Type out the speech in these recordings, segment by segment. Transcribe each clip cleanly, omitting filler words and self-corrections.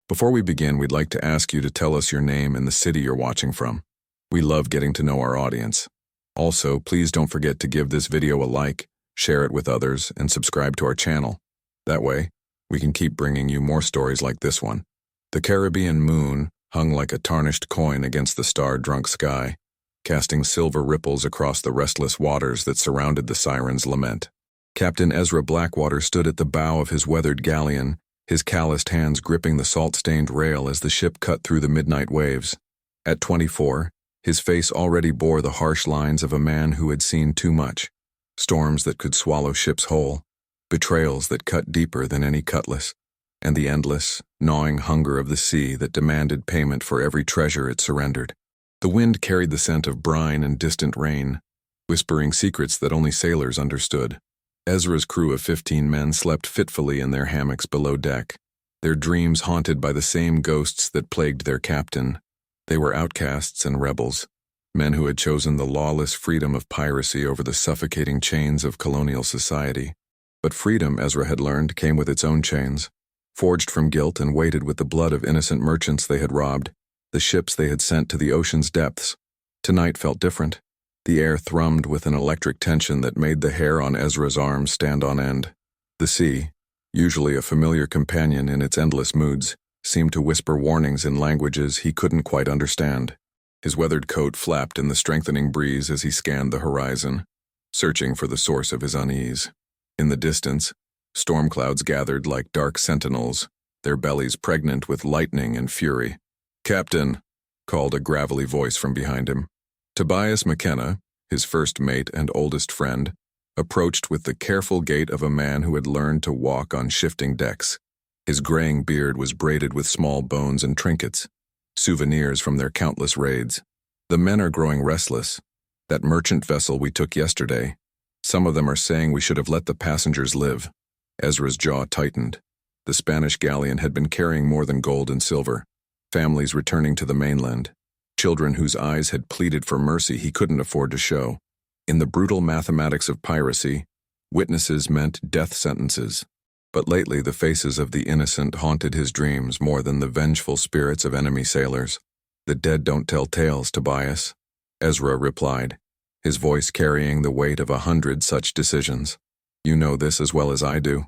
Before we begin, we'd like to ask you to tell us your name and the city you're watching from. We love getting to know our audience. Also, please don't forget to give this video a like, share it with others, and subscribe to our channel. That way, we can keep bringing you more stories like this one. The Caribbean moon hung like a tarnished coin against the star-drunk sky, casting silver ripples across the restless waters that surrounded the siren's lament. Captain Ezra Blackwater stood at the bow of his weathered galleon, his calloused hands gripping the salt-stained rail as the ship cut through the midnight waves. At 24, his face already bore the harsh lines of a man who had seen too much. Storms that could swallow ships whole, betrayals that cut deeper than any cutlass, and the endless, gnawing hunger of the sea that demanded payment for every treasure it surrendered. The wind carried the scent of brine and distant rain, whispering secrets that only sailors understood. Ezra's crew of 15 men slept fitfully in their hammocks below deck, their dreams haunted by the same ghosts that plagued their captain. They were outcasts and rebels, men who had chosen the lawless freedom of piracy over the suffocating chains of colonial society. But freedom, Ezra had learned, came with its own chains, forged from guilt and weighted with the blood of innocent merchants they had robbed, the ships they had sent to the ocean's depths. Tonight felt different. The air thrummed with an electric tension that made the hair on Ezra's arms stand on end. The sea, usually a familiar companion in its endless moods, seemed to whisper warnings in languages he couldn't quite understand. His weathered coat flapped in the strengthening breeze as he scanned the horizon, searching for the source of his unease. In the distance, storm clouds gathered like dark sentinels, their bellies pregnant with lightning and fury. "Captain," called a gravelly voice from behind him. Tobias McKenna, his first mate and oldest friend, approached with the careful gait of a man who had learned to walk on shifting decks. His graying beard was braided with small bones and trinkets, souvenirs from their countless raids. "The men are growing restless. That merchant vessel we took yesterday, some of them are saying we should have let the passengers live." Ezra's jaw tightened. The Spanish galleon had been carrying more than gold and silver, families returning to the mainland, children whose eyes had pleaded for mercy he couldn't afford to show. In the brutal mathematics of piracy, witnesses meant death sentences. But lately the faces of the innocent haunted his dreams more than the vengeful spirits of enemy sailors. "The dead don't tell tales, Tobias," Ezra replied, his voice carrying the weight of 100 such decisions. "You know this as well as I do."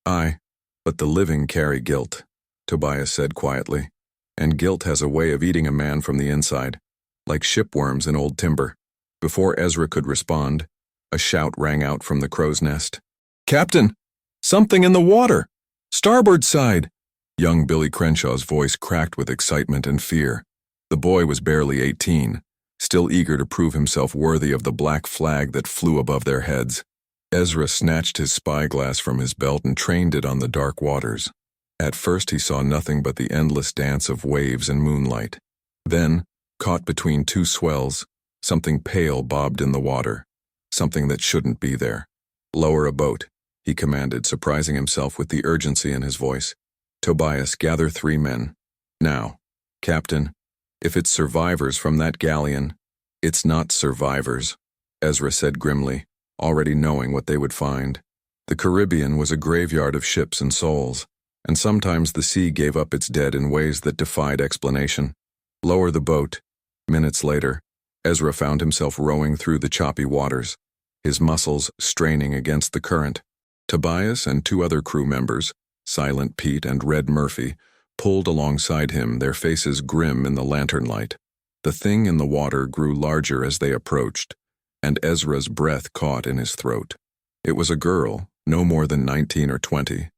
"Aye, but the living carry guilt," Tobias said quietly. "And guilt has a way of eating a man from the inside, like shipworms in old timber." Before Ezra could respond, a shout rang out from the crow's nest. "Captain! Something in the water! Starboard side!" Young Billy Crenshaw's voice cracked with excitement and fear. The boy was barely 18, still eager to prove himself worthy of the black flag that flew above their heads. Ezra snatched his spyglass from his belt and trained it on the dark waters. At first he saw nothing but the endless dance of waves and moonlight. Then, caught between two swells, something pale bobbed in the water, something that shouldn't be there. "Lower a boat," he commanded, surprising himself with the urgency in his voice. "Tobias, gather 3 men. Now, Captain, if it's survivors from that galleon—" "It's not survivors," Ezra said grimly, already knowing what they would find. The Caribbean was a graveyard of ships and souls, and sometimes the sea gave up its dead in ways that defied explanation. "Lower the boat." Minutes later, Ezra found himself rowing through the choppy waters, his muscles straining against the current. Tobias and 2 other crew members, Silent Pete and Red Murphy, pulled alongside him, their faces grim in the lantern light. The thing in the water grew larger as they approached, and Ezra's breath caught in his throat. It was a girl, no more than 19 or 20,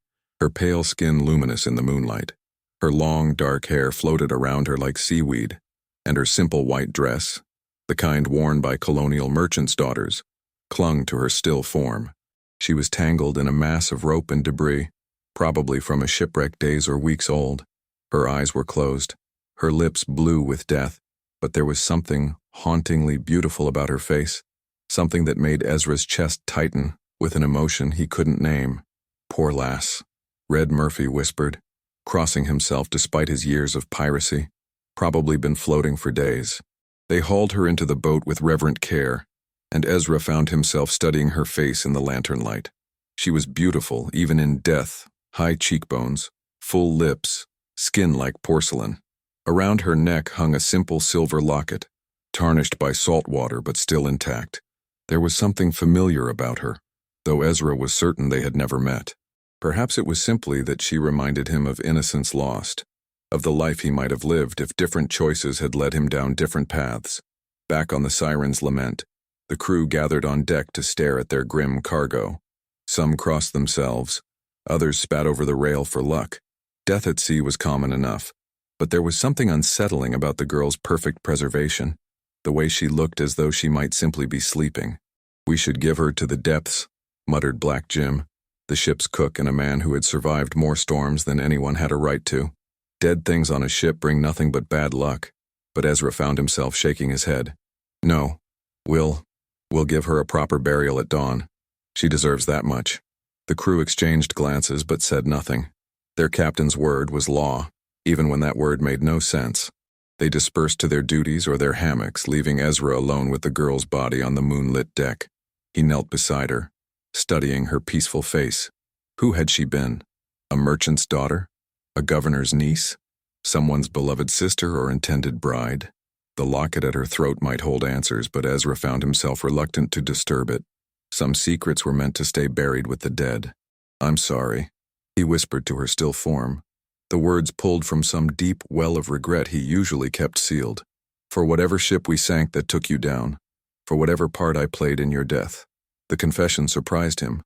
her pale skin luminous in the moonlight. Her long, dark hair floated around her like seaweed, and her simple white dress, the kind worn by colonial merchants' daughters, clung to her still form. She was tangled in a mass of rope and debris, probably from a shipwreck days or weeks old. Her eyes were closed, her lips blue with death, but there was something hauntingly beautiful about her face, something that made Ezra's chest tighten with an emotion he couldn't name. "Poor lass," Red Murphy whispered, crossing himself despite his years of piracy. "Probably been floating for days." They hauled her into the boat with reverent care, and Ezra found himself studying her face in the lantern light. She was beautiful, even in death, high cheekbones, full lips, skin like porcelain. Around her neck hung a simple silver locket, tarnished by salt water but still intact. There was something familiar about her, though Ezra was certain they had never met. Perhaps it was simply that she reminded him of innocence lost, of the life he might have lived if different choices had led him down different paths. Back on the Siren's Lament, the crew gathered on deck to stare at their grim cargo. Some crossed themselves, others spat over the rail for luck. Death at sea was common enough, but there was something unsettling about the girl's perfect preservation, the way she looked as though she might simply be sleeping. "We should give her to the depths," muttered Black Jim, the ship's cook and a man who had survived more storms than anyone had a right to. Dead things on a ship bring nothing but bad luck, but Ezra found himself shaking his head. "No, we'll give her a proper burial at dawn. She deserves that much." The crew exchanged glances but said nothing. Their captain's word was law, even when that word made no sense. They dispersed to their duties or their hammocks, leaving Ezra alone with the girl's body on the moonlit deck. He knelt beside her, studying her peaceful face. Who had she been? A merchant's daughter? A governor's niece? Someone's beloved sister or intended bride? The locket at her throat might hold answers, but Ezra found himself reluctant to disturb it. Some secrets were meant to stay buried with the dead. "I'm sorry," he whispered to her still form, the words pulled from some deep well of regret he usually kept sealed. "For whatever ship we sank that took you down, for whatever part I played in your death." The confession surprised him.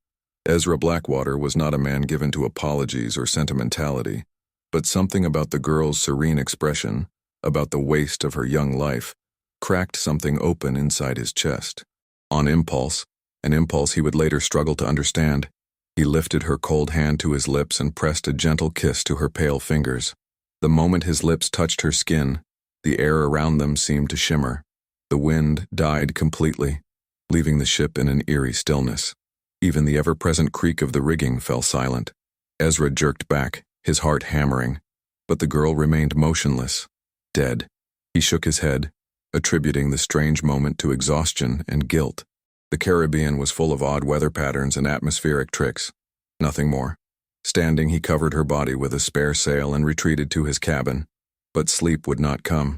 Ezra Blackwater was not a man given to apologies or sentimentality, but something about the girl's serene expression, about the waste of her young life, cracked something open inside his chest. On impulse, an impulse he would later struggle to understand, he lifted her cold hand to his lips and pressed a gentle kiss to her pale fingers. The moment his lips touched her skin, the air around them seemed to shimmer. The wind died completely, leaving the ship in an eerie stillness. Even the ever-present creak of the rigging fell silent. Ezra jerked back, his heart hammering, but the girl remained motionless, dead. He shook his head, attributing the strange moment to exhaustion and guilt. The Caribbean was full of odd weather patterns and atmospheric tricks. Nothing more. Standing, he covered her body with a spare sail and retreated to his cabin. But sleep would not come.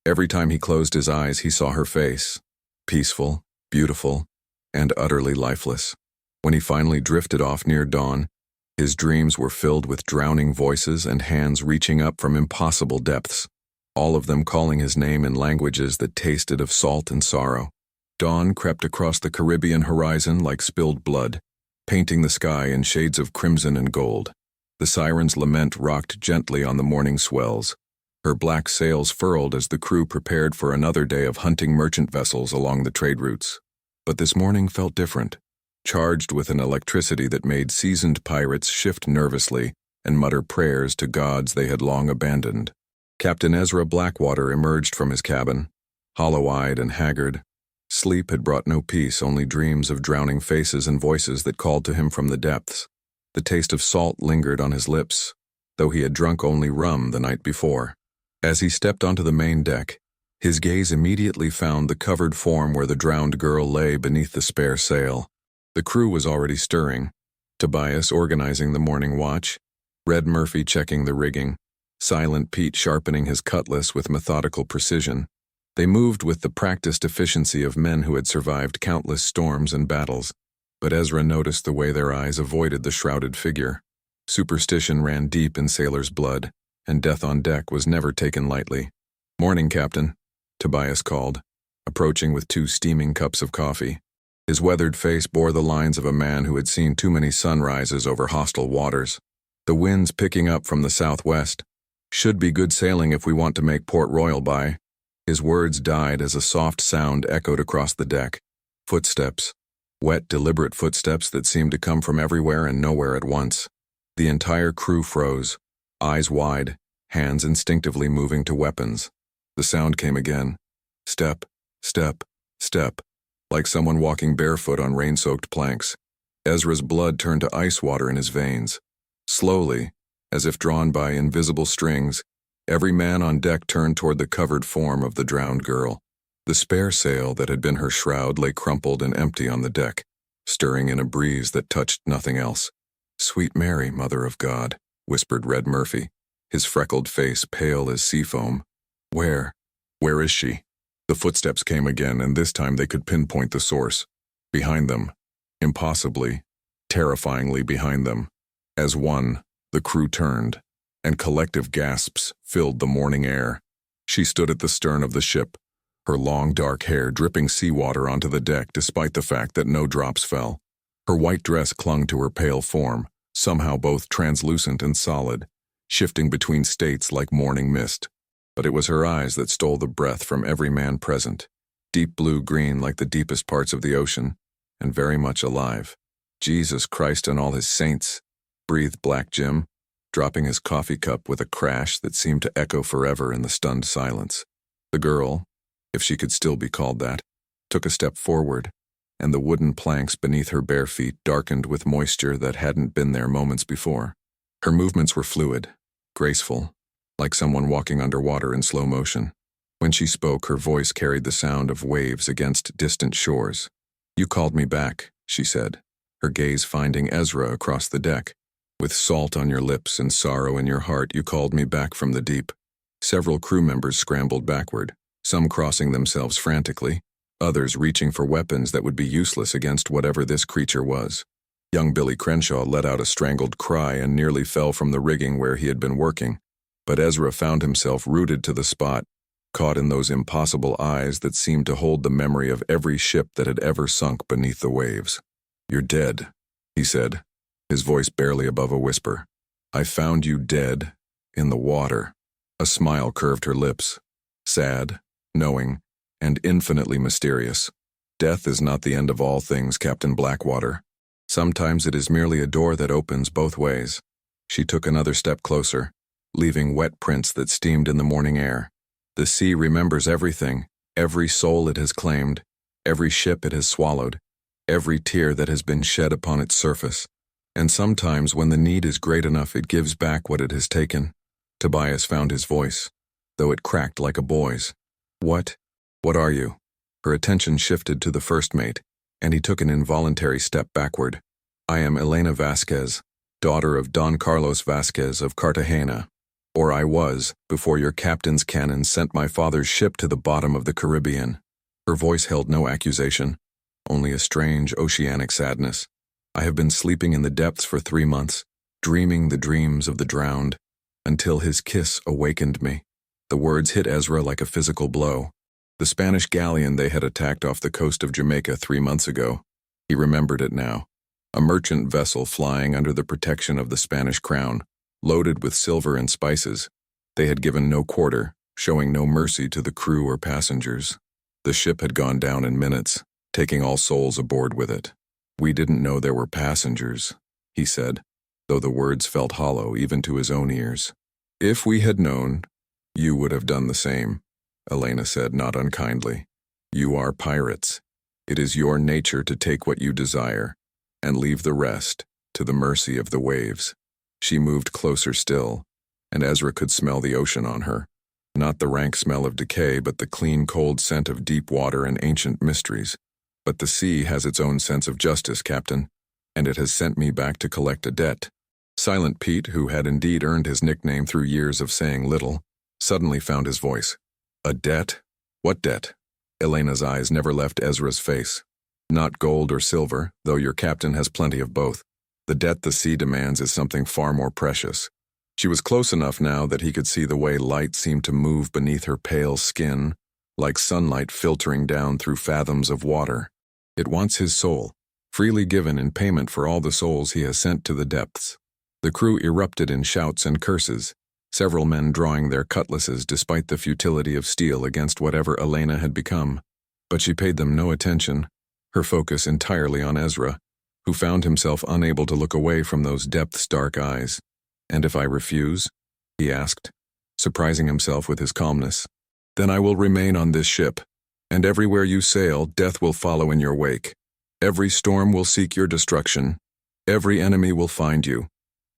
Every time he closed his eyes, he saw her face, peaceful, beautiful, and utterly lifeless. When he finally drifted off near dawn, his dreams were filled with drowning voices and hands reaching up from impossible depths, all of them calling his name in languages that tasted of salt and sorrow. Dawn crept across the Caribbean horizon like spilled blood, painting the sky in shades of crimson and gold. The Siren's Lament rocked gently on the morning swells, her black sails furled as the crew prepared for another day of hunting merchant vessels along the trade routes. But this morning felt different, charged with an electricity that made seasoned pirates shift nervously and mutter prayers to gods they had long abandoned. Captain Ezra Blackwater emerged from his cabin, hollow-eyed and haggard. Sleep had brought no peace, only dreams of drowning faces and voices that called to him from the depths. The taste of salt lingered on his lips, though he had drunk only rum the night before. As he stepped onto the main deck, his gaze immediately found the covered form where the drowned girl lay beneath the spare sail. The crew was already stirring, Tobias organizing the morning watch, Red Murphy checking the rigging, Silent Pete sharpening his cutlass with methodical precision. They moved with the practiced efficiency of men who had survived countless storms and battles, but Ezra noticed the way their eyes avoided the shrouded figure. Superstition ran deep in sailors' blood, and death on deck was never taken lightly. "Morning, Captain," Tobias called, approaching with 2 steaming cups of coffee. His weathered face bore the lines of a man who had seen too many sunrises over hostile waters. "The wind's picking up from the southwest. Should be good sailing if we want to make Port Royal by." His words died as a soft sound echoed across the deck. Footsteps. Wet, deliberate footsteps that seemed to come from everywhere and nowhere at once. The entire crew froze, eyes wide, hands instinctively moving to weapons. The sound came again. Step, step, step, like someone walking barefoot on rain-soaked planks. Ezra's blood turned to ice water in his veins. Slowly, as if drawn by invisible strings, every man on deck turned toward the covered form of the drowned girl. The spare sail that had been her shroud lay crumpled and empty on the deck, stirring in a breeze that touched nothing else. "Sweet Mary, Mother of God," whispered Red Murphy. his freckled face pale as sea foam. Where? Where is she? The footsteps came again, and this time they could pinpoint the source. Behind them. Impossibly, terrifyingly behind them. As one, the crew turned, and collective gasps filled the morning air. She stood at the stern of the ship, her long dark hair dripping seawater onto the deck despite the fact that no drops fell. Her white dress clung to her pale form, somehow both translucent and solid, shifting between states like morning mist. But it was her eyes that stole the breath from every man present, deep blue-green like the deepest parts of the ocean, and very much alive. Jesus Christ and all his saints, breathed Black Jim, dropping his coffee cup with a crash that seemed to echo forever in the stunned silence. The girl, if she could still be called that, took a step forward, and the wooden planks beneath her bare feet darkened with moisture that hadn't been there moments before. Her movements were fluid, graceful, like someone walking underwater in slow motion. When she spoke, her voice carried the sound of waves against distant shores. "You called me back," she said, her gaze finding Ezra across the deck. "With salt on your lips and sorrow in your heart, you called me back from the deep." Several crew members scrambled backward, some crossing themselves frantically, others reaching for weapons that would be useless against whatever this creature was. Young Billy Crenshaw let out a strangled cry and nearly fell from the rigging where he had been working, but Ezra found himself rooted to the spot, caught in those impossible eyes that seemed to hold the memory of every ship that had ever sunk beneath the waves. "You're dead," he said, his voice barely above a whisper. "I found you dead, in the water." A smile curved her lips, sad, knowing, and infinitely mysterious. "Death is not the end of all things, Captain Blackwater. Sometimes it is merely a door that opens both ways." She took another step closer, leaving wet prints that steamed in the morning air. "The sea remembers everything, every soul it has claimed, every ship it has swallowed, every tear that has been shed upon its surface. And sometimes when the need is great enough, it gives back what it has taken." Tobias found his voice, though it cracked like a boy's. What are you?" Her attention shifted to the first mate, and he took an involuntary step backward. "I am Elena Vasquez, daughter of Don Carlos Vasquez of Cartagena. Or I was, before your captain's cannon sent my father's ship to the bottom of the Caribbean." Her voice held no accusation, only a strange oceanic sadness. "I have been sleeping in the depths for 3 months, dreaming the dreams of the drowned, until his kiss awakened me." The words hit Ezra like a physical blow. The Spanish galleon they had attacked off the coast of Jamaica 3 months ago. He remembered it now. A merchant vessel flying under the protection of the Spanish crown, loaded with silver and spices. They had given no quarter, showing no mercy to the crew or passengers. The ship had gone down in minutes, taking all souls aboard with it. "We didn't know there were passengers," he said, though the words felt hollow even to his own ears. "If we had known, you would have done the same," Elena said, not unkindly. "You are pirates. It is your nature to take what you desire, and leave the rest to the mercy of the waves." She moved closer still, and Ezra could smell the ocean on her. Not the rank smell of decay, but the clean, cold scent of deep water and ancient mysteries. "But the sea has its own sense of justice, Captain, and it has sent me back to collect a debt." Silent Pete, who had indeed earned his nickname through years of saying little, suddenly found his voice. "A debt? What debt?" Elena's eyes never left Ezra's face. "Not gold or silver, though your captain has plenty of both. The debt the sea demands is something far more precious." She was close enough now that he could see the way light seemed to move beneath her pale skin, like sunlight filtering down through fathoms of water. "It wants his soul, freely given in payment for all the souls he has sent to the depths." The crew erupted in shouts and curses, several men drawing their cutlasses despite the futility of steel against whatever Elena had become. But she paid them no attention, her focus entirely on Ezra, who found himself unable to look away from those depths' dark eyes. "And if I refuse?" he asked, surprising himself with his calmness. "Then I will remain on this ship, and everywhere you sail, death will follow in your wake. Every storm will seek your destruction. Every enemy will find you.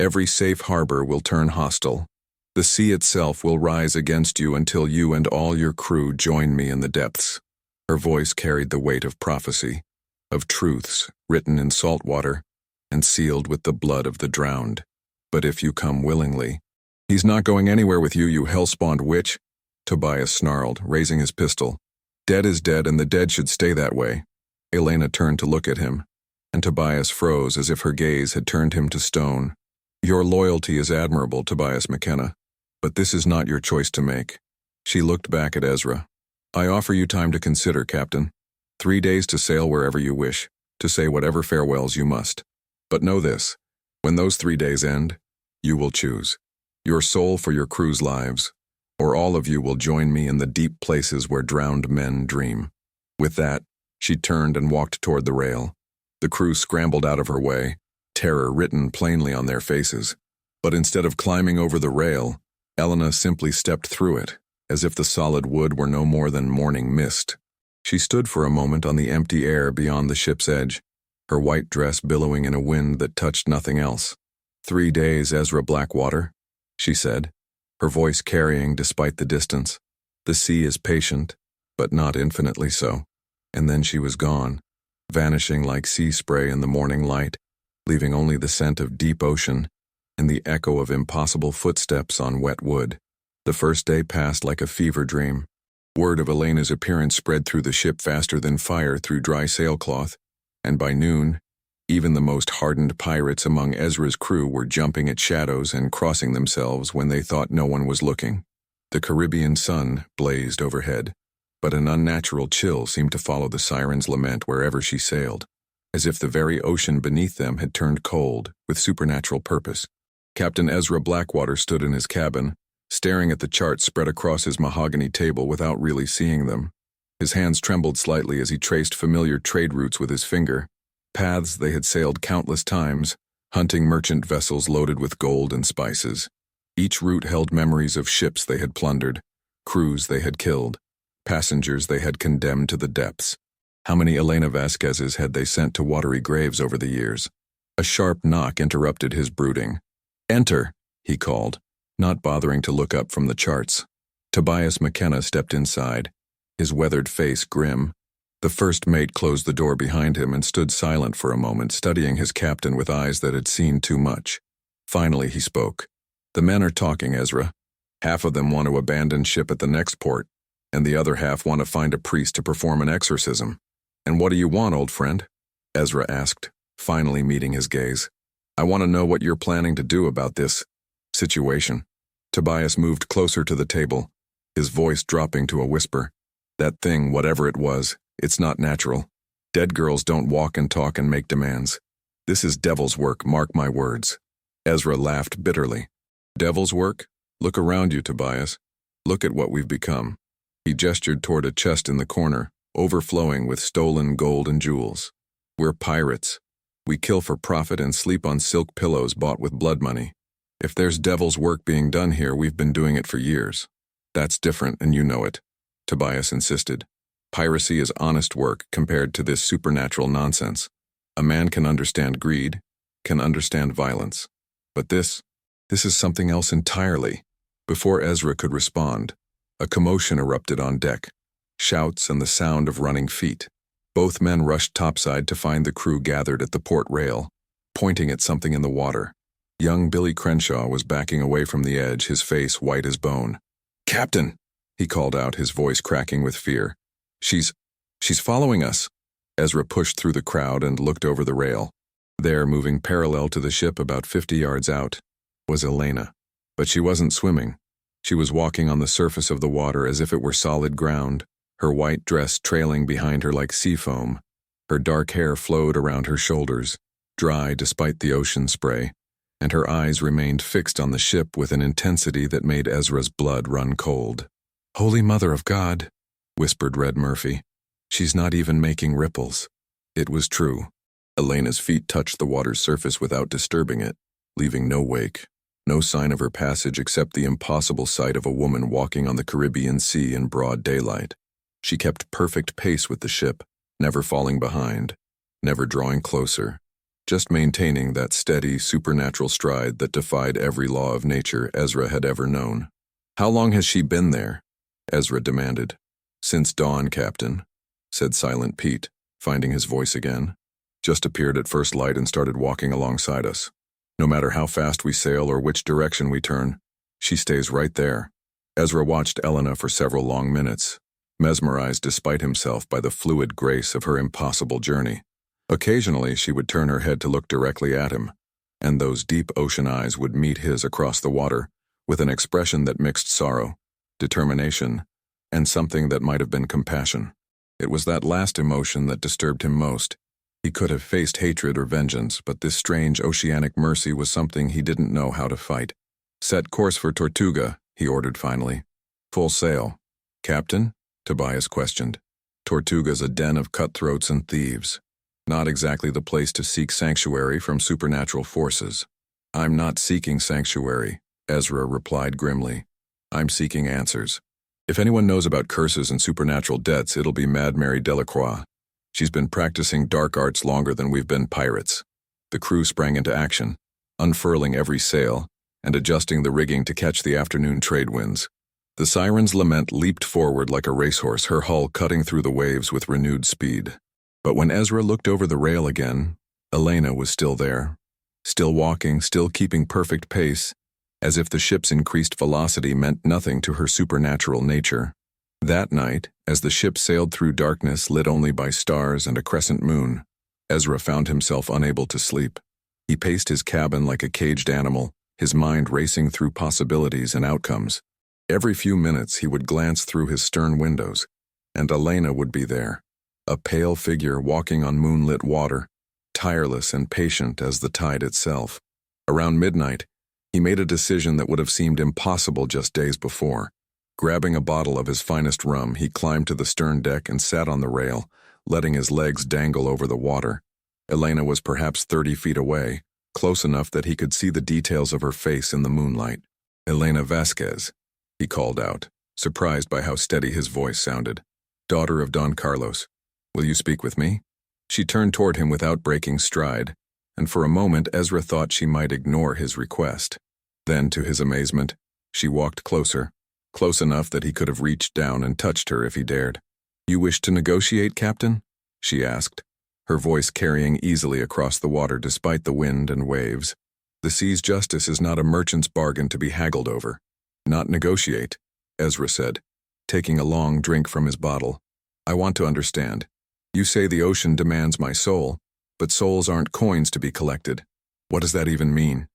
Every safe harbor will turn hostile. The sea itself will rise against you until you and all your crew join me in the depths." Her voice carried the weight of prophecy, of truths written in salt water and sealed with the blood of the drowned. "But if you come willingly, He's not going anywhere with you, you hell-spawned witch, Tobias snarled, raising his pistol. Dead is dead, and the dead should stay that way. Elena turned to look at him, and Tobias froze as if her gaze had turned him to stone. Your loyalty is admirable, Tobias McKenna, but this is not your choice to make. She looked back at Ezra. I offer you time to consider, Captain. 3 days to sail wherever you wish, to say whatever farewells you must. But know this, when those 3 days end, you will choose. Your soul for your crew's lives, or all of you will join me in the deep places where drowned men dream. With that, she turned and walked toward the rail. The crew scrambled out of her way, terror written plainly on their faces. But instead of climbing over the rail, Elena simply stepped through it, as if the solid wood were no more than morning mist. She stood for a moment on the empty air beyond the ship's edge, her white dress billowing in a wind that touched nothing else. 3 days, Ezra Blackwater, she said, her voice carrying despite the distance. The sea is patient, but not infinitely so. And then she was gone, vanishing like sea spray in the morning light, leaving only the scent of deep ocean and the echo of impossible footsteps on wet wood. The first day passed like a fever dream. Word of Elena's appearance spread through the ship faster than fire through dry sailcloth, and by noon, even the most hardened pirates among Ezra's crew were jumping at shadows and crossing themselves when they thought no one was looking. The Caribbean sun blazed overhead, but an unnatural chill seemed to follow the siren's lament wherever she sailed, as if the very ocean beneath them had turned cold with supernatural purpose. Captain Ezra Blackwater stood in his cabin, staring at the charts spread across his mahogany table without really seeing them. His hands trembled slightly as he traced familiar trade routes with his finger, paths they had sailed countless times, hunting merchant vessels loaded with gold and spices. Each route held memories of ships they had plundered, crews they had killed, passengers they had condemned to the depths. How many Elena Vasquezes had they sent to watery graves over the years? A sharp knock interrupted his brooding. Enter, he called, not bothering to look up from the charts. Tobias McKenna stepped inside, his weathered face grim. The first mate closed the door behind him and stood silent for a moment, studying his captain with eyes that had seen too much. Finally he spoke. The men are talking, Ezra. Half of them want to abandon ship at the next port, and the other half want to find a priest to perform an exorcism. And what do you want, old friend? Ezra asked, finally meeting his gaze. I want to know what you're planning to do about this situation. Tobias moved closer to the table, his voice dropping to a whisper. That thing, whatever it was, it's not natural. Dead girls don't walk and talk and make demands. This is devil's work, mark my words. Ezra laughed bitterly. Devil's work? Look around you, Tobias. Look at what we've become. He gestured toward a chest in the corner, overflowing with stolen gold and jewels. We're pirates. We kill for profit and sleep on silk pillows bought with blood money. If there's devil's work being done here, we've been doing it for years. That's different, and you know it, Tobias insisted. Piracy is honest work compared to this supernatural nonsense. A man can understand greed, can understand violence. But this is something else entirely. Before Ezra could respond, a commotion erupted on deck, shouts and the sound of running feet. Both men rushed topside to find the crew gathered at the port rail, pointing at something in the water. Young Billy Crenshaw was backing away from the edge, his face white as bone. Captain, he called out, his voice cracking with fear. She's following us. Ezra pushed through the crowd and looked over the rail. There, moving parallel to the ship about 50 yards out, was Elena. But she wasn't swimming. She was walking on the surface of the water as if it were solid ground, her white dress trailing behind her like sea foam. Her dark hair flowed around her shoulders, dry despite the ocean spray, and her eyes remained fixed on the ship with an intensity that made Ezra's blood run cold. Holy Mother of God, whispered Red Murphy. She's not even making ripples. It was true. Elena's feet touched the water's surface without disturbing it, leaving no wake, no sign of her passage except the impossible sight of a woman walking on the Caribbean Sea in broad daylight. She kept perfect pace with the ship, never falling behind, never drawing closer, just maintaining that steady, supernatural stride that defied every law of nature Ezra had ever known. How long has she been there? Ezra demanded. Since dawn, Captain, said Silent Pete, finding his voice again. Just appeared at first light and started walking alongside us. No matter how fast we sail or which direction we turn, She stays right there. Ezra watched Elena for several long minutes, mesmerized despite himself by the fluid grace of her impossible journey. Occasionally, she would turn her head to look directly at him, and those deep ocean eyes would meet his across the water with an expression that mixed sorrow, determination, and something that might have been compassion. It was that last emotion that disturbed him most. He could have faced hatred or vengeance, but this strange oceanic mercy was something he didn't know how to fight. "Set course for Tortuga," he ordered finally. "Full sail." "Captain?" Tobias questioned. "Tortuga's a den of cutthroats and thieves. Not exactly the place to seek sanctuary from supernatural forces." "I'm not seeking sanctuary," Ezra replied grimly. "I'm seeking answers. If anyone knows about curses and supernatural debts, it'll be Mad Mary Delacroix. She's been practicing dark arts longer than we've been pirates." The crew sprang into action, unfurling every sail and adjusting the rigging to catch the afternoon trade winds. The Siren's Lament leaped forward like a racehorse, her hull cutting through the waves with renewed speed. But when Ezra looked over the rail again, Elena was still there, still walking, still keeping perfect pace, as if the ship's increased velocity meant nothing to her supernatural nature. That night, as the ship sailed through darkness lit only by stars and a crescent moon, Ezra found himself unable to sleep. He paced his cabin like a caged animal, his mind racing through possibilities and outcomes. Every few minutes he would glance through his stern windows, and Elena would be there, a pale figure walking on moonlit water, tireless and patient as the tide itself. Around midnight, he made a decision that would have seemed impossible just days before. Grabbing a bottle of his finest rum, he climbed to the stern deck and sat on the rail, letting his legs dangle over the water. Elena was perhaps 30 feet away, close enough that he could see the details of her face in the moonlight. "Elena Vasquez," he called out, surprised by how steady his voice sounded. "Daughter of Don Carlos, will you speak with me?" She turned toward him without breaking stride, and for a moment Ezra thought she might ignore his request. Then, to his amazement, she walked closer, close enough that he could have reached down and touched her if he dared. "You wish to negotiate, Captain?" she asked, her voice carrying easily across the water despite the wind and waves. "The sea's justice is not a merchant's bargain to be haggled over." "Not negotiate," Ezra said, taking a long drink from his bottle. "I want to understand. You say the ocean demands my soul, but souls aren't coins to be collected. What does that even mean?"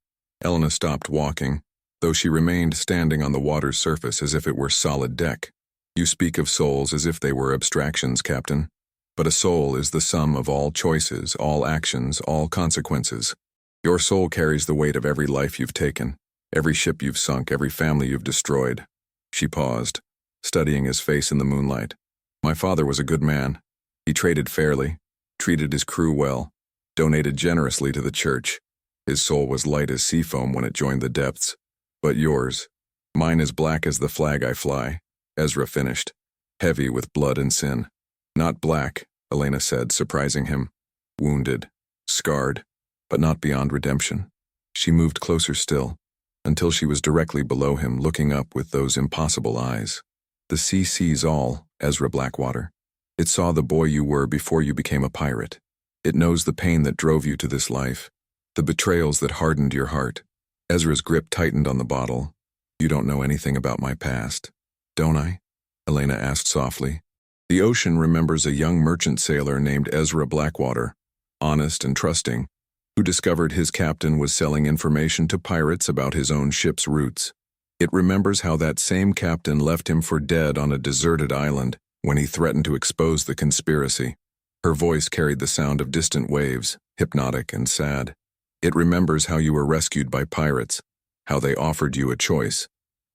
Elena stopped walking, though she remained standing on the water's surface as if it were solid deck. "You speak of souls as if they were abstractions, Captain. But a soul is the sum of all choices, all actions, all consequences. Your soul carries the weight of every life you've taken, every ship you've sunk, every family you've destroyed." She paused, studying his face in the moonlight. "My father was a good man. He traded fairly, treated his crew well, donated generously to the church. His soul was light as sea foam when it joined the depths. But yours, mine is black as the flag I fly," Ezra finished, heavy with blood and sin. "Not black," Elena said, surprising him. "Wounded, scarred, but not beyond redemption." She moved closer still, until she was directly below him, looking up with those impossible eyes. "The sea sees all, Ezra Blackwater. It saw the boy you were before you became a pirate. It knows the pain that drove you to this life, the betrayals that hardened your heart." Ezra's grip tightened on the bottle. "You don't know anything about my past." "Don't I?" Elena asked softly. "The ocean remembers a young merchant sailor named Ezra Blackwater, honest and trusting, who discovered his captain was selling information to pirates about his own ship's routes. It remembers how that same captain left him for dead on a deserted island when he threatened to expose the conspiracy." Her voice carried the sound of distant waves, hypnotic and sad. "It remembers how you were rescued by pirates, how they offered you a choice,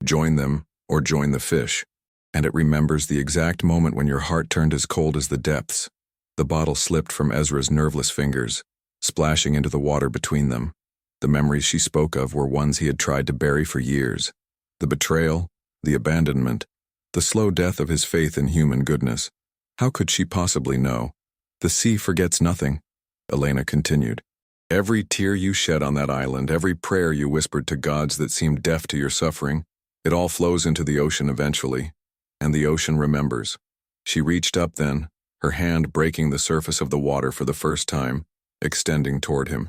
join them or join the fish. And it remembers the exact moment when your heart turned as cold as the depths." The bottle slipped from Ezra's nerveless fingers, splashing into the water between them. The memories she spoke of were ones he had tried to bury for years. The betrayal, the abandonment, the slow death of his faith in human goodness. How could she possibly know? "The sea forgets nothing," Elena continued. "Every tear you shed on that island, every prayer you whispered to gods that seemed deaf to your suffering, it all flows into the ocean eventually. And the ocean remembers." She reached up then, her hand breaking the surface of the water for the first time, extending toward him.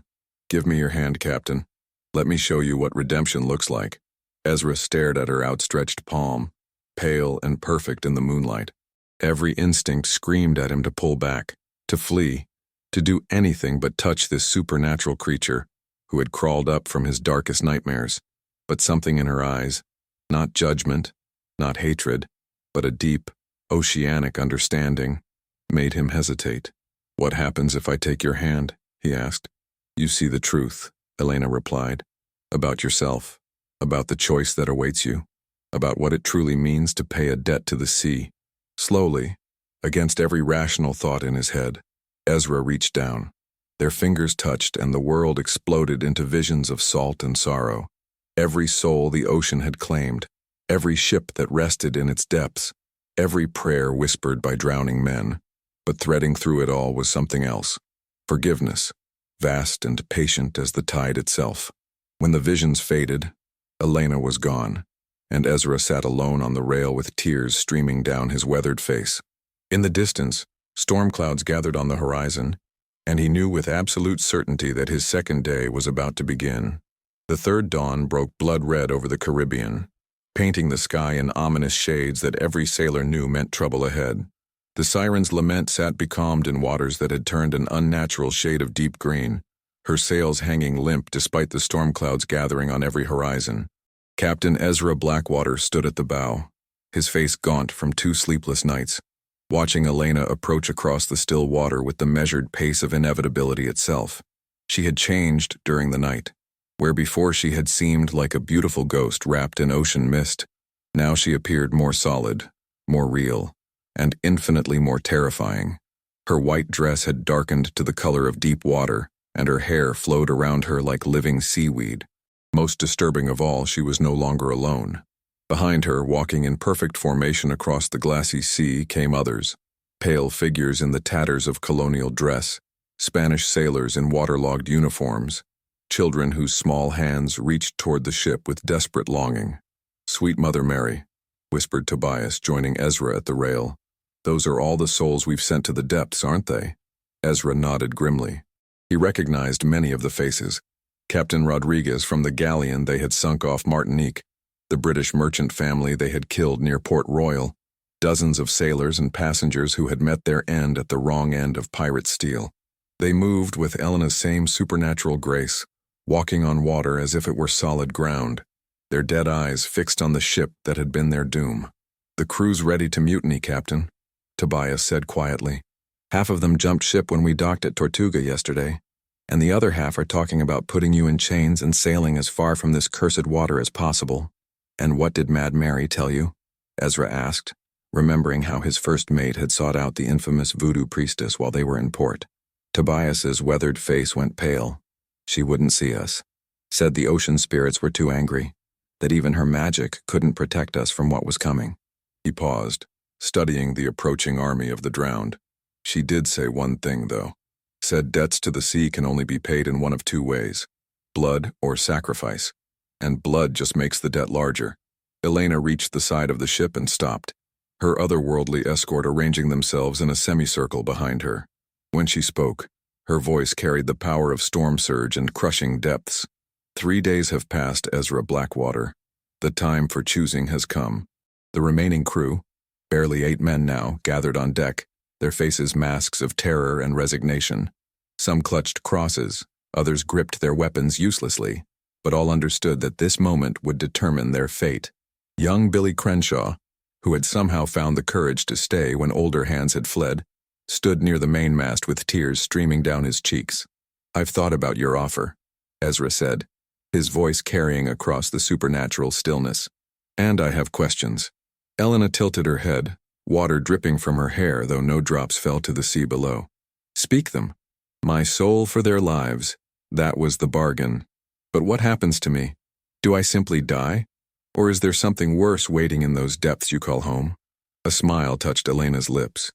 "Give me your hand, Captain. Let me show you what redemption looks like." Ezra stared at her outstretched palm, pale and perfect in the moonlight. Every instinct screamed at him to pull back, to flee, to do anything but touch this supernatural creature who had crawled up from his darkest nightmares. But something in her eyes, not judgment, not hatred, but a deep, oceanic understanding, made him hesitate. "What happens if I take your hand?" he asked. "You see the truth," Elena replied, "about yourself, about the choice that awaits you, about what it truly means to pay a debt to the sea." Slowly, against every rational thought in his head, Ezra reached down. Their fingers touched and the world exploded into visions of salt and sorrow. Every soul the ocean had claimed, every ship that rested in its depths, every prayer whispered by drowning men. But threading through it all was something else. Forgiveness, vast and patient as the tide itself. When the visions faded, Elena was gone, and Ezra sat alone on the rail with tears streaming down his weathered face. In the distance, storm clouds gathered on the horizon, and he knew with absolute certainty that his second day was about to begin. The third dawn broke blood-red over the Caribbean, painting the sky in ominous shades that every sailor knew meant trouble ahead. The siren's lament sat becalmed in waters that had turned an unnatural shade of deep green, her sails hanging limp despite the storm clouds gathering on every horizon. Captain Ezra Blackwater stood at the bow, his face gaunt from 2 sleepless nights, watching Elena approach across the still water with the measured pace of inevitability itself. She had changed during the night. Where before she had seemed like a beautiful ghost wrapped in ocean mist, now she appeared more solid, more real, and infinitely more terrifying. Her white dress had darkened to the color of deep water, and her hair flowed around her like living seaweed. Most disturbing of all, she was no longer alone. Behind her, walking in perfect formation across the glassy sea, came others, pale figures in the tatters of colonial dress, Spanish sailors in waterlogged uniforms, children whose small hands reached toward the ship with desperate longing. "Sweet Mother Mary," whispered Tobias, joining Ezra at the rail. "Those are all the souls we've sent to the depths, aren't they?" Ezra nodded grimly. He recognized many of the faces. Captain Rodriguez from the galleon they had sunk off Martinique, the British merchant family they had killed near Port Royal, dozens of sailors and passengers who had met their end at the wrong end of pirate steel. They moved with Elena's same supernatural grace, walking on water as if it were solid ground, their dead eyes fixed on the ship that had been their doom. "The crew's ready to mutiny, Captain," Tobias said quietly. "Half of them jumped ship when we docked at Tortuga yesterday, and the other half are talking about putting you in chains and sailing as far from this cursed water as possible." "And what did Mad Mary tell you?" Ezra asked, remembering how his first mate had sought out the infamous voodoo priestess while they were in port. Tobias's weathered face went pale. "She wouldn't see us. Said the ocean spirits were too angry, that even her magic couldn't protect us from what was coming." He paused, studying the approaching army of the drowned. "She did say one thing, though. Said debts to the sea can only be paid in one of 2 ways, blood or sacrifice, and blood just makes the debt larger." Elena reached the side of the ship and stopped, her otherworldly escort arranging themselves in a semicircle behind her. When she spoke, her voice carried the power of storm surge and crushing depths. 3 days have passed, Ezra Blackwater. The time for choosing has come. The remaining crew, barely 8 men now, gathered on deck, their faces masks of terror and resignation. Some clutched crosses, others gripped their weapons uselessly, but all understood that this moment would determine their fate. Young Billy Crenshaw, who had somehow found the courage to stay when older hands had fled, stood near the mainmast with tears streaming down his cheeks. "I've thought about your offer," Ezra said, his voice carrying across the supernatural stillness. "And I have questions." Elena tilted her head, water dripping from her hair though no drops fell to the sea below. "Speak them." "My soul for their lives. That was the bargain. But what happens to me? Do I simply die? Or is there something worse waiting in those depths you call home?" A smile touched Elena's lips.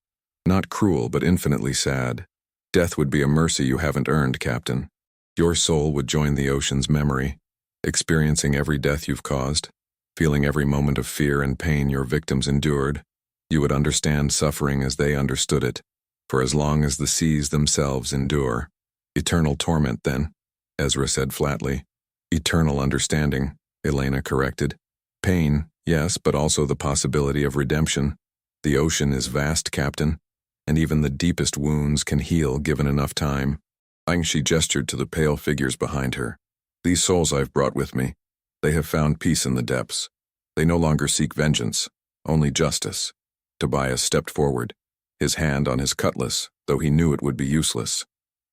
"Not cruel, but infinitely sad. Death would be a mercy you haven't earned, Captain. Your soul would join the ocean's memory, experiencing every death you've caused, feeling every moment of fear and pain your victims endured. You would understand suffering as they understood it, for as long as the seas themselves endure. Eternal torment, then," Ezra said flatly. "Eternal understanding," Elena corrected. Pain, yes, but also the possibility of redemption. The ocean is vast, Captain, and even the deepest wounds can heal given enough time. She gestured to the pale figures behind her. These souls I've brought with me. They have found peace in the depths. They no longer seek vengeance, only justice. Tobias stepped forward, his hand on his cutlass, though he knew it would be useless.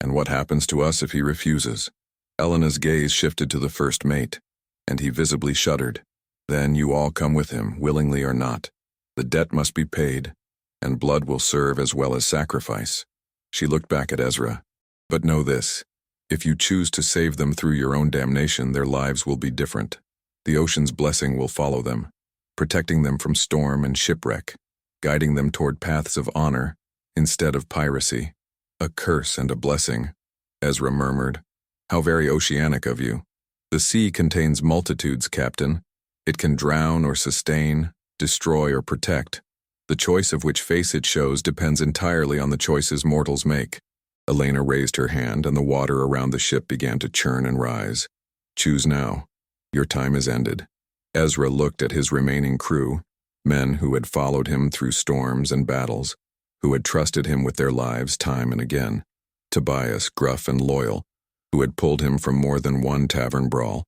And what happens to us if he refuses? Elena's gaze shifted to the first mate, and he visibly shuddered. Then you all come with him, willingly or not. The debt must be paid, and blood will serve as well as sacrifice. She looked back at Ezra. But know this, if you choose to save them through your own damnation, their lives will be different. The ocean's blessing will follow them, protecting them from storm and shipwreck, guiding them toward paths of honor instead of piracy. A curse and a blessing, Ezra murmured. How very oceanic of you. The sea contains multitudes, Captain. It can drown or sustain, destroy or protect. The choice of which face it shows depends entirely on the choices mortals make. Elena raised her hand, and the water around the ship began to churn and rise. Choose now. Your time is ended. Ezra looked at his remaining crew, men who had followed him through storms and battles, who had trusted him with their lives time and again. Tobias, gruff and loyal, who had pulled him from more than one tavern brawl.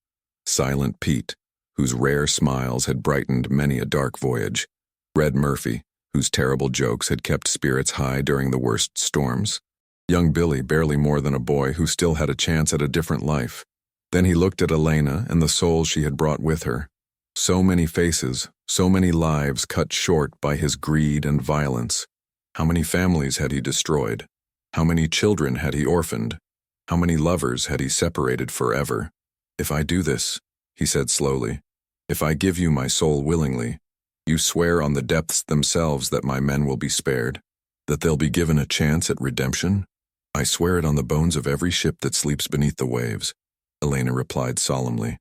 Silent Pete, whose rare smiles had brightened many a dark voyage. Red Murphy, whose terrible jokes had kept spirits high during the worst storms. Young Billy, barely more than a boy, who still had a chance at a different life. Then he looked at Elena and the soul she had brought with her. So many faces, so many lives cut short by his greed and violence. How many families had he destroyed? How many children had he orphaned? How many lovers had he separated forever? If I do this, he said slowly, if I give you my soul willingly, you swear on the depths themselves that my men will be spared, that they'll be given a chance at redemption? I swear it on the bones of every ship that sleeps beneath the waves, Elena replied solemnly.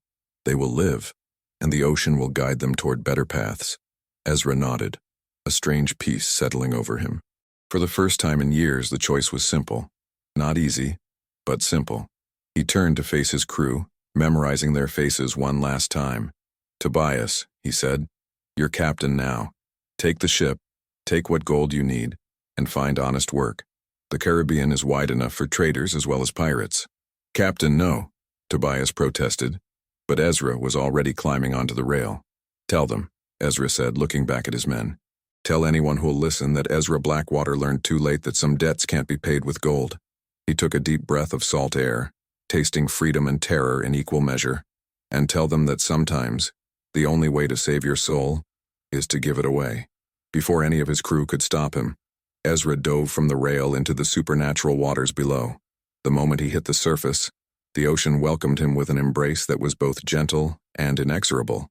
They will live, and the ocean will guide them toward better paths. Ezra nodded, a strange peace settling over him. For the first time in years, the choice was simple. Not easy, but simple. He turned to face his crew, memorizing their faces one last time. Tobias, he said, you're captain now. Take the ship, take what gold you need, and find honest work. The Caribbean is wide enough for traders as well as pirates. Captain, no, Tobias protested, but Ezra was already climbing onto the rail. Tell them, Ezra said, looking back at his men. Tell anyone who'll listen that Ezra Blackwater learned too late that some debts can't be paid with gold. He took a deep breath of salt air, tasting freedom and terror in equal measure, and tell them that sometimes the only way to save your soul is to give it away. Before any of his crew could stop him, Ezra dove from the rail into the supernatural waters below. The moment he hit the surface, the ocean welcomed him with an embrace that was both gentle and inexorable.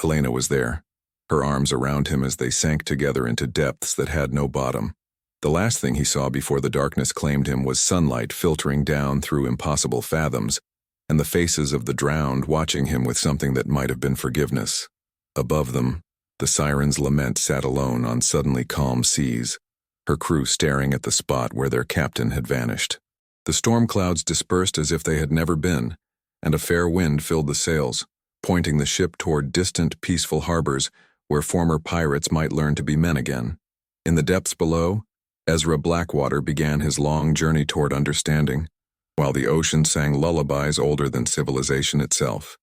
Elena was there, her arms around him as they sank together into depths that had no bottom. The last thing he saw before the darkness claimed him was sunlight filtering down through impossible fathoms, and the faces of the drowned watching him with something that might have been forgiveness. Above them, the siren's lament sat alone on suddenly calm seas, her crew staring at the spot where their captain had vanished. The storm clouds dispersed as if they had never been, and a fair wind filled the sails, pointing the ship toward distant, peaceful harbors where former pirates might learn to be men again. In the depths below, Ezra Blackwater began his long journey toward understanding, while the ocean sang lullabies older than civilization itself.